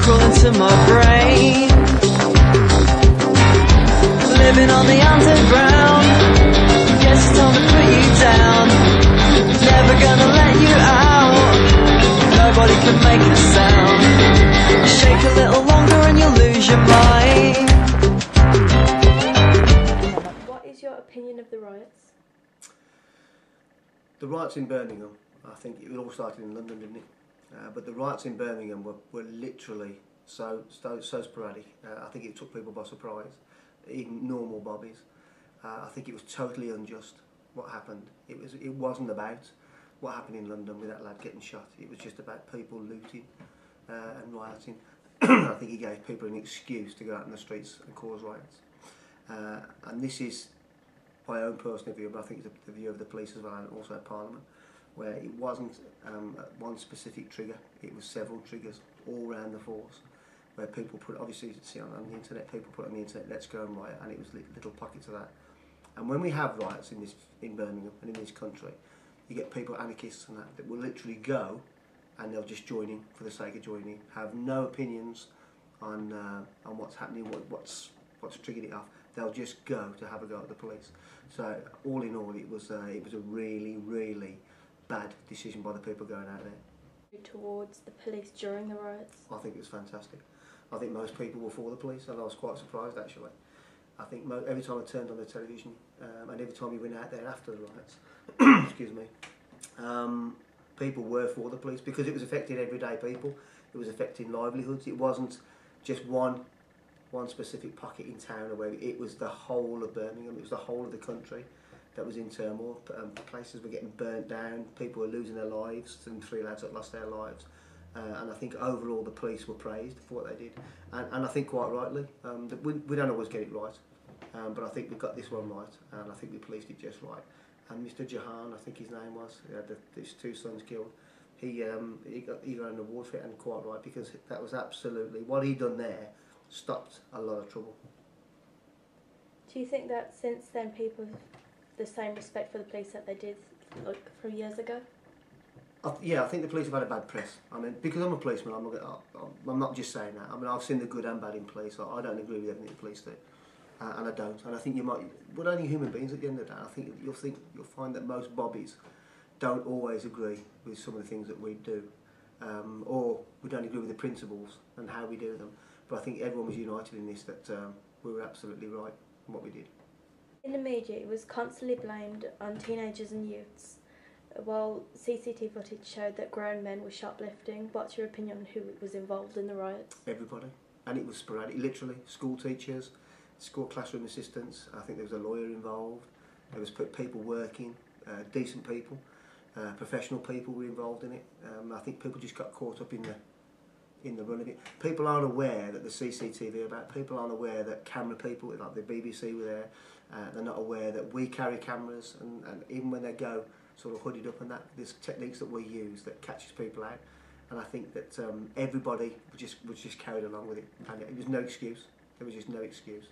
crawling to my brain. Living on the underground. Guess it's time to put you down. Never gonna let you out. Nobody can make a sound. Shake a little longer and you'll lose your mind. What is your opinion of the riots? The riots in Birmingham, I think it all started in London, didn't it? But the riots in Birmingham were literally so sporadic. I think it took people by surprise, even normal bobbies. I think it was totally unjust what happened. It wasn't about what happened in London with that lad getting shot. It was just about people looting and rioting. I think he gave people an excuse to go out in the streets and cause riots. And this is my own personal view, but I think it's the view of the police as well, and also Parliament, where it wasn't one specific trigger, it was several triggers all around the force, where people put, obviously you see on the internet, people put on the internet, let's go and riot, and it was little pockets of that. And when we have riots in Birmingham and in this country, you get people, anarchists and that will literally go and they'll just join in for the sake of joining in, have no opinions on what's happening, what's triggered it off. They'll just go to have a go at the police. So all in all, it was a really, really bad decision by the people going out there. Towards the police during the riots? I think it was fantastic. I think most people were for the police, and I was quite surprised actually. I think every time I turned on the television, and every time we went out there after the riots, excuse me, people were for the police because it was affecting everyday people. It was affecting livelihoods. It wasn't just one specific pocket in town or where it was the whole of Birmingham. It was the whole of the country that was in turmoil. Places were getting burnt down. People were losing their lives, and 3 lads that lost their lives. And I think overall the police were praised for what they did, and I think quite rightly. We don't always get it right, but I think we got this one right, and I think we policed it just right. And Mr. Jahan, I think his name was, he had his 2 sons killed. He got an award for it, and quite right, because that was absolutely what he done there. Stopped a lot of trouble. Do you think that since then people have the same respect for the police that they did like 3 years ago? Yeah, I think the police have had a bad press. I mean, because I'm a policeman, I'm not just saying that. I mean, I've seen the good and bad in police. I don't agree with everything the police do, and I don't. And I think we're only human beings at the end of the day. I think you'll find that most bobbies don't always agree with some of the things that we do, or we don't agree with the principles and how we do them. But I think everyone was united in this, that we were absolutely right in what we did. In the media, it was constantly blamed on teenagers and youths, while CCTV footage showed that grown men were shoplifting. What's your opinion on who was involved in the riots? Everybody. And it was sporadic, literally. School teachers, school classroom assistants. I think there was a lawyer involved. There was people working, decent people, professional people were involved in it. I think people just got caught up in the run of it. People aren't aware that the CCTV about. People aren't aware that camera people, like the BBC, were there. They're not aware that we carry cameras, and even when they go sort of hooded up and that, there's techniques that we use that catches people out. And I think that everybody was just carried along with it, and it was no excuse. There was just no excuse.